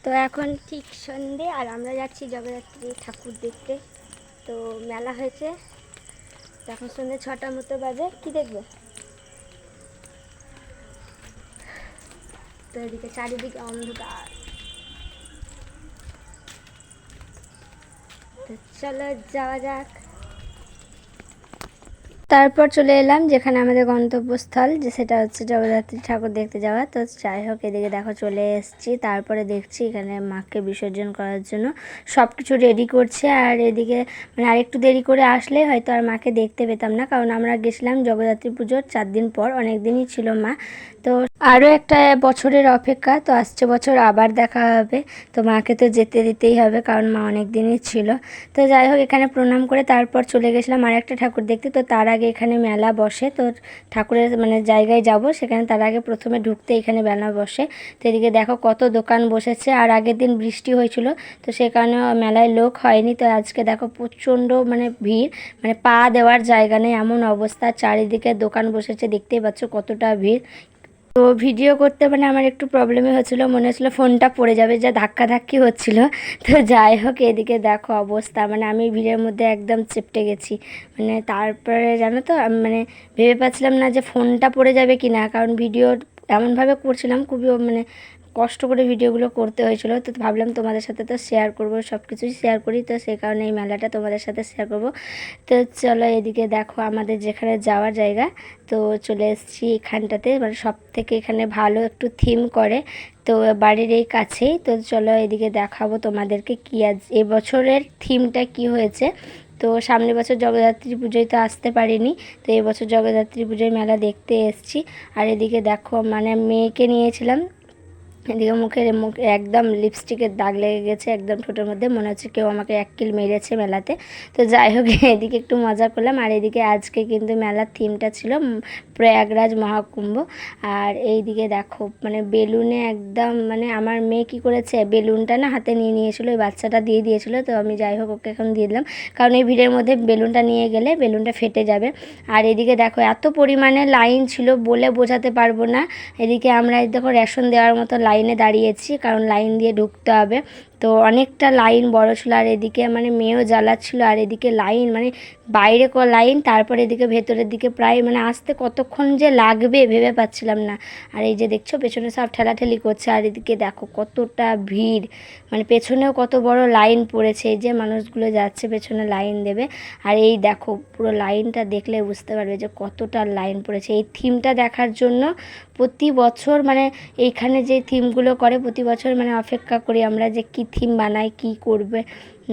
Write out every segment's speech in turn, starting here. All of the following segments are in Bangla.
তো এখন ঠিক সন্ধে আর আমরা যাচ্ছি জগদ্ধাত্রী ঠাকুর দেখতে। তো মেলা হয়েছে, এখন সন্ধে 6টার মতো বাজে। কি দেখবে? তো এদিকে চারিদিকে অন্ধকার। তো চলো যাওয়া যাক। তারপর চলে এলাম যেখানে আমাদের গন্তব্যস্থল, যে সেটা হচ্ছে জগদ্ধাত্রী ঠাকুর দেখতে যাওয়া। তো যাই হোক, এদিকে দেখো চলে এসেছি। তারপরে দেখছি এখানে মাকে বিসর্জন করার জন্য সব কিছু রেডি করছে। আর এদিকে মানে আরেকটু দেরি করে আসলে হয়তো আর মাকে দেখতে পেতাম না, কারণ আমরা গেছিলাম জগদ্ধাত্রী পুজোর 4 দিন পর, অনেক দিনই ছিল মা। তো আরও একটা বছরের অপেক্ষা, তো আসছে বছর আবার দেখা হবে। তো মাকে তো যেতে দিতেই হবে, কারণ মা অনেক দিনই ছিল। তো যাই হোক, এখানে প্রণাম করে তারপর চলে গেছিলাম আর একটা ঠাকুর দেখতে। তো তার আগে এখানে মেলা বসে, তো ঠাকুরের মানে জায়গায় যাব, সেখানে তার আগে প্রথমে ঢুকতে এখানে মেলা বসে। তো এদিকে দেখো কত দোকান বসেছে। আর আগের দিন বৃষ্টি হয়েছিল, তো সে কারণে মেলায় লোক হয়নি। তো আজকে দেখো প্রচণ্ড মানে ভিড়, মানে পা দেওয়ার জায়গা নেই এমন অবস্থা। চারিদিকে দোকান বসেছে, দেখতেই পাচ্ছ কতটা ভিড়। তো ভিডিও করতে মানে আমার একটু প্রবলেমই হচ্ছিলো, মনে হচ্ছিলো ফোনটা পড়ে যাবে, যা ধাক্কাধাক্কি হচ্ছিল। তো যাই হোক, এদিকে দেখো অবস্থা, মানে আমি ভিড়ের মধ্যে একদম চেপটে গেছি। মানে তারপরে জানো তো, আমি মানে ভেবে পাচ্ছিলাম না যে ফোনটা পড়ে যাবে কি না, কারণ ভিডিও এমনভাবে করছিলাম, খুবই মানে কষ্ট করে ভিডিওগুলো করতে হয়েছিল। তো ভাবলাম তোমাদের সাথে তো শেয়ার করবো, সব কিছুই শেয়ার করি, তো সেই কারণে এই মেলাটা তোমাদের সাথে শেয়ার করব। তো চলো, এদিকে দেখো আমাদের যেখানে যাওয়ার জায়গা, তো চলে এসেছি এখানটাতে। মানে সব থেকে এখানে ভালো একটু থিম করে, তো বাড়ির এই কাছেই। তো চলো এদিকে দেখাবো তোমাদেরকে কি আজ এবছরের থিমটা কি হয়েছে। তো সামনের বছর জগদ্ধাত্রী পুজোয় তো আসতে পারিনি, তো এবছর জগদ্ধাত্রী পুজোয় মেলা দেখতে এসেছি। আর এদিকে দেখো মানে মেয়েকে নিয়েছিলাম, এদিকে মুখে একদম লিপস্টিকের দাগ লেগে গেছে একদম ঠোঁটের মধ্যে, মনে হচ্ছে কেউ আমাকে এক কিল মেরেছে মেলাতে। তো যাই হোক, এদিকে একটু মজা করলাম। আর এদিকে আজকে কিন্তু মেলার থিমটা ছিল প্রয়াগরাজ মহাকুম্ভ। আর এইদিকে দেখো মানে বেলুনে একদম, মানে আমার মেয়ে কী করেছে, বেলুনটা না হাতে নিয়ে নিয়েছিল, ওই বাচ্চাটা দিয়ে দিয়েছিল। তো আমি যাই হোক ওকে এখন দিয়ে দিলাম, কারণ এই ভিড়ের মধ্যে বেলুনটা নিয়ে গেলে বেলুনটা ফেটে যাবে। আর এদিকে দেখো এত পরিমাণে লাইন ছিল, বলে বোঝাতে পারবো না। এদিকে আমরা দেখো রেশন দেওয়ার মতো লাইনে দাঁড়িয়েছি, কারণ লাইন দিয়ে ঢুকতে হবে। তো অনেকটা লাইন বড় ছিল। আর এদিকে মানে মেয়েও জ্বালাচ্ছিল, আর এদিকে লাইন মানে বাইরে লাইন, তারপর এদিকে ভেতরের দিকে প্রায় মানে আসতে কতক্ষণ যে লাগবে ভেবে পাচ্ছিলাম না। আর এই যে দেখছো পেছনে সব ঠেলাঠেলি করছে। আর এদিকে দেখো কতটা ভিড়, মানে পেছনেও কত বড় লাইন পড়েছে, এই যে মানুষগুলো যাচ্ছে পেছনে লাইন দেবে। আর এই দেখো পুরো লাইনটা দেখলে বুঝতে পারবে যে কতটা লাইন পড়েছে এই থিমটা দেখার জন্য। প্রতি বছর মানে এইখানে যে থিমগুলো করে প্রতি বছর মানে অপেক্ষা করি আমরা যে কী থিম বানায়, কী করবে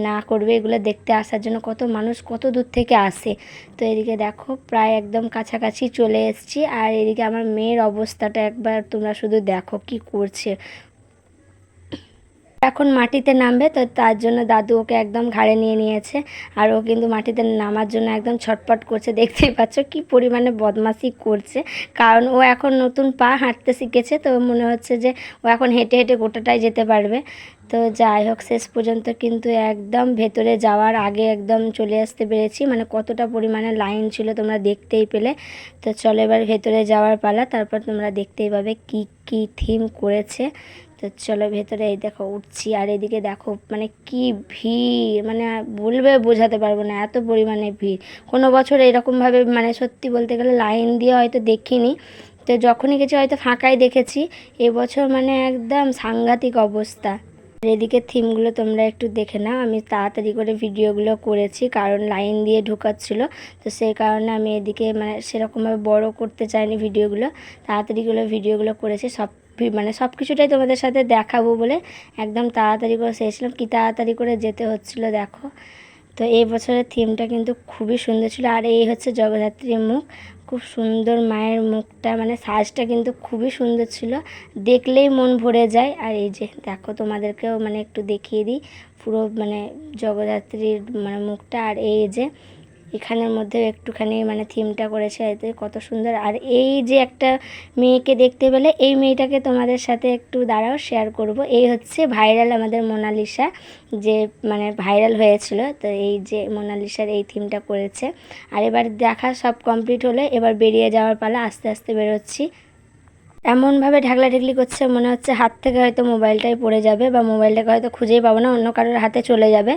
না করবে, এগুলো দেখতে আসার জন্য কত মানুষ কত দূর থেকে আসে। তো এদিকে দেখো প্রায় একদম কাছাকাছি চলে এসেছি। আর এদিকে আমার মেয়ের অবস্থাটা একবার তোমরা শুধু দেখো কি করছে। এখন মাটিতে নামবে, তো তার জন্য দাদু ওকে একদম ঘাড়ে নিয়ে নিয়েছে। আর ও কিন্তু মাটিতে নামার জন্য একদম ছটপট করছে, দেখতেই পাচ্ছ কি পরিমাণে বদমাশি করছে। কারণ ও এখন নতুন পা হাঁটতে শিখেছে, তো মনে হচ্ছে যে ও এখন হেঁটে হেঁটে গোটাটাই যেতে পারবে। তো যাই হোক, শেষ পর্যন্ত কিন্তু একদম ভেতরে যাওয়ার আগে একদম চলে আসতে পেরেছি। মানে কতটা পরিমাণে লাইন ছিল তোমরা দেখতেই পেলে। তো চলো এবার ভেতরে যাওয়ার পালা, তারপর তোমরা দেখতেই পাবে কি কি থিম করেছে। তো চলো ভেতরে, এই দেখো উঠছি। আর এদিকে দেখো মানে কি ভিড়, মানে বলবে বোঝাতে পারবো না এত পরিমাণে ভিড়। কোনো বছর এরকমভাবে মানে সত্যি বলতে গেলে লাইন দিয়ে হয়তো দেখিনি, তো যখনই গেছি হয়তো ফাঁকাই দেখেছি। এবছর মানে একদম সাংঘাতিক অবস্থা। আর এদিকে থিমগুলো তোমরা একটু দেখে নাও, আমি তাড়াতাড়ি করে ভিডিওগুলো করেছি কারণ লাইন দিয়ে ঢোকাচ্ছিলো। তো সেই কারণে আমি এদিকে মানে সেরকমভাবে বড় করতে চাইনি ভিডিওগুলো, তাড়াতাড়িগুলো ভিডিওগুলো করেছি। মানে সব কিছুটাই তোমাদের সাথে দেখাবো বলে একদম তাড়াতাড়ি করে শেষলাম, কি তাড়াতাড়ি করে যেতে হচ্ছিলো দেখো। তো এই বছরের থিমটা কিন্তু খুবই সুন্দর ছিল। আর এই হচ্ছে জগদ্ধাত্রীর মুখ, খুব সুন্দর মায়ের মুখটা, মানে সাজটা কিন্তু খুবই সুন্দর ছিল, দেখলেই মন ভরে যায়। আর এই যে দেখো তোমাদেরকেও মানে একটু দেখিয়ে দিই পুরো মানে জগদ্ধাত্রীর মানে মুখটা। আর এই যে এখানের মধ্যে একটুখানি মানে থিমটা করেছে, এতে কত সুন্দর। আর এই যে একটা মেয়েকে দেখতে পেলে, এই মেয়েটাকে তোমাদের সাথে একটু দাঁড়াও শেয়ার করব। এই হচ্ছে ভাইরাল আমাদের মোনালিসা, যে মানে ভাইরাল হয়েছিল। তো এই যে মোনালিসার এই থিমটা করেছে। আর এবার দেখা সব কমপ্লিট হলে এবার বেরিয়ে যাওয়ার পালা, আস্তে আস্তে বেরোচ্ছি। এমনভাবে ঢাকলাঢাকলি করছে মনে হচ্ছে হাত থেকে হয়তো মোবাইলটাই পড়ে যাবে বা মোবাইলটাকে হয়তো খুঁজেই পাবো না, অন্য কারোর হাতে চলে যাবে।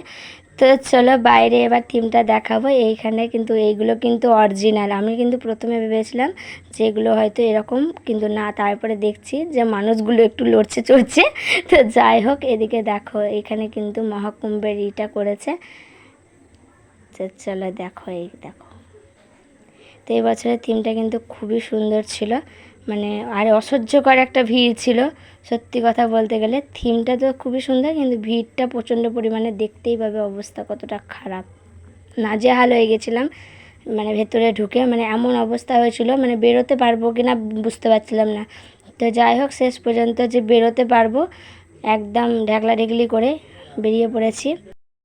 তো চলো বাইরে এবার থিমটা দেখাবো। এইখানে কিন্তু এইগুলো কিন্তু অরিজিনাল। আমি কিন্তু প্রথমে ভেবেছিলাম যে এগুলো হয়তো এরকম, কিন্তু না, তারপরে দেখছি যে মানুষগুলো একটু লড়ছে চড়ছে। তো যাই হোক, এদিকে দেখো এখানে কিন্তু মহাকুম্ভের ইটা করেছে। তো চলো দেখো, এই দেখো। তো এই বছরের থিমটা কিন্তু খুবই সুন্দর ছিল, মানে আর অসহ্যকর একটা ভিড় ছিল সত্যি কথা বলতে গেলে। থিমটা তো খুবই সুন্দর, কিন্তু ভিড়টা প্রচণ্ড পরিমাণে, দেখতেই পাবে অবস্থা কতটা খারাপ। নাজেহাল হয়ে গেছিলাম মানে ভেতরে ঢুকে, মানে এমন অবস্থা হয়েছিল মানে বেরোতে পারবো কি না বুঝতে পারছিলাম না। তো যাই হোক, শেষ পর্যন্ত যে বেরোতে পারবো একদম ঢাকলাঢাকলি করে বেরিয়ে পড়েছি।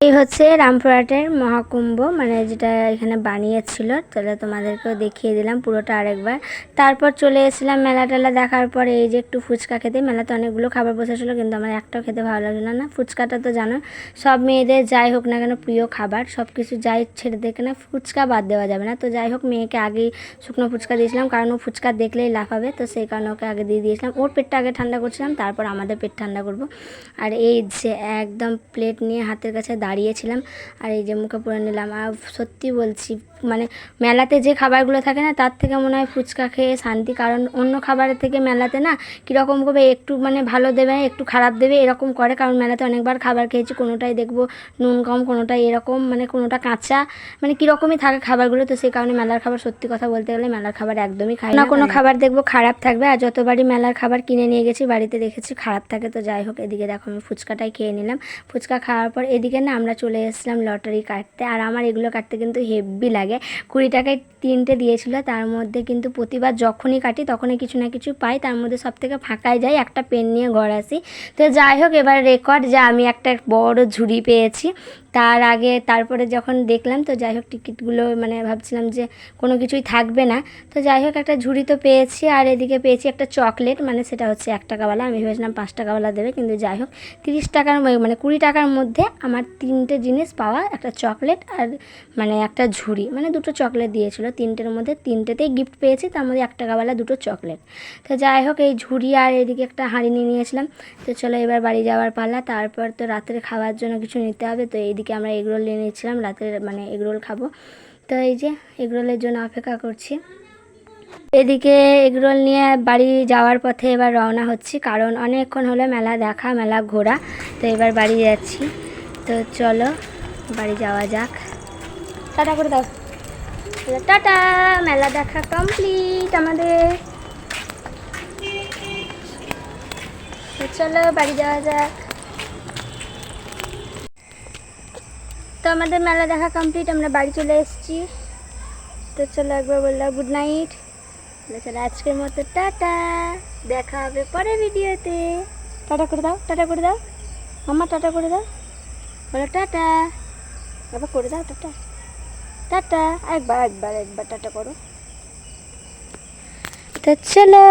এই হচ্ছে রামপুরহাটের মহাকুম্ভ, মানে যেটা এখানে বানিয়েছিল। তাহলে তোমাদেরকেও দেখিয়ে দিলাম পুরোটা আরেকবার। তারপর চলে এসেছিলাম মেলা টেলা দেখার পরে এই যে একটু ফুচকা খেতে। মেলাতে অনেকগুলো খাবার বসেছিলো, কিন্তু আমার একটাও খেতে ভালো লাগলো না। ফুচকাটা তো জানো সব মেয়েদের যাই হোক না কেন প্রিয় খাবার, সব কিছু যাই ছেড়ে দেখে না ফুচকা বাদ দেওয়া যাবে না। তো যাই হোক, মেয়েকে আগেই শুকনো ফুচকা দিয়েছিলাম, কারণ ও ফুচকা দেখলেই লাফাবে। তো সেই কারণে ওকে আগে দিয়ে দিয়েছিলাম। ওর পেটটা আগে ঠান্ডা করছিলাম, তারপর আমাদের পেট ঠান্ডা করব। আর এই যে একদম প্লেট নিয়ে হাতের কাছে দাঁড়িয়েছিলাম, আর এই যে মুখে পুরে নিলাম। আর সত্যি বলছি, মানে মেলাতে যে খাবারগুলো থাকে না তার থেকে মনে হয় ফুচকা খেয়ে শান্তি। কারণ অন্য খাবারের থেকে মেলাতে না কীরকম করবে, একটু মানে ভালো দেবে একটু খারাপ দেবে এরকম করে। কারণ মেলাতে অনেকবার খাবার খেয়েছি, কোনোটাই দেখবো নুন কম, কোনোটাই এরকম, মানে কোনোটা কাঁচা, মানে কীরকমই থাকে খাবারগুলো। তো সেই কারণে মেলার খাবার সত্যি কথা বলতে গেলে মেলার খাবার একদমই খাই না। কোনো খাবার দেখবো খারাপ থাকবে, আর যতবারই মেলার খাবার কিনে নিয়ে গেছি বাড়িতে দেখেছি খারাপ থাকে। তো যাই হোক, এদিকে দেখো আমি ফুচকাটাই খেয়ে নিলাম। ফুচকা খাওয়ার পর এদিকে না আমরা চলে এসেছিলাম লটারি কাটতে। আর আমার এগুলো কাটতে কিন্তু হেভি লাগে। 20 টাকায় 3টে দিয়েছিল, তার মধ্যে কিন্তু প্রতিবার যখনই কাটি তখনই কিছু না কিছু পাই। তার মধ্যে সব থেকে ফাঁকায় যাই, একটা পেন নিয়ে ঘর আসি। তো যাই হোক, এবার রেকর্ড যে আমি একটা বড় ঝুড়ি পেয়েছি। তারপরে যখন দেখলাম, তো যাই হোক টিকিটগুলো মানে ভাবছিলাম যে কোনো কিছুই থাকবে না। তো যাই হোক, একটা ঝুড়ি তো পেয়েছি। আর এদিকে পেয়েছি একটা চকলেট, মানে সেটা হচ্ছে 1 টাকাওয়ালা। আমি ভেবেছিলাম 5 টাকাওয়ালা দেবে, কিন্তু যাই হোক 30 টাকার মানে 20 টাকার মধ্যে আমার 3টে জিনিস পাওয়া, একটা চকলেট আর মানে একটা ঝুড়ি, মানে 2টো চকলেট দিয়েছিল। 3টের মধ্যে 3টেতেই গিফট পেয়েছি, তার মধ্যে 1 টাকাওয়ালা 2টো চকলেট। তো যাই হোক, এই ঝুড়ি আর এদিকে একটা হাঁড়ি নিয়ে নিয়েছিলাম। তো চলো এবার বাড়ি যাওয়ার পালা। তারপর তো রাতের খাওয়ার জন্য কিছু নিতে হবে। তো এইদিকে আমরা এগরোল নিয়ে নিয়েছিলাম, রাতের মানে এগরোল খাবো। তো এই যে এগরোলের জন্য অপেক্ষা করছি। এদিকে এগরোল নিয়ে বাড়ি যাওয়ার পথে এবার রওনা হচ্ছি, কারণ অনেকক্ষণ হলো মেলা দেখা, মেলা ঘোরা। তো এবার বাড়ি যাচ্ছি। তো চলো বাড়ি যাওয়া যাক। টাটা করে দাও। টাটা, মেলা দেখা কমপ্লিট আমাদের। তো চলো বাড়ি যাওয়া যাক। তো আমাদের মেলা দেখা কমপ্লিট, আমরা বাড়ি চলে এসেছি। তো চলো একবার বললাম গুড নাইট। চলো আজকের মতো টাটা, দেখা হবে পরের ভিডিওতে। টাটা করে দাও, টাটা করে দাও মাম্মা, টাটা করে দাও, বলো টাটা, এবার করে দাও টাটা। টাটা, একবার একবার একবার টাটা করো। তো চলো।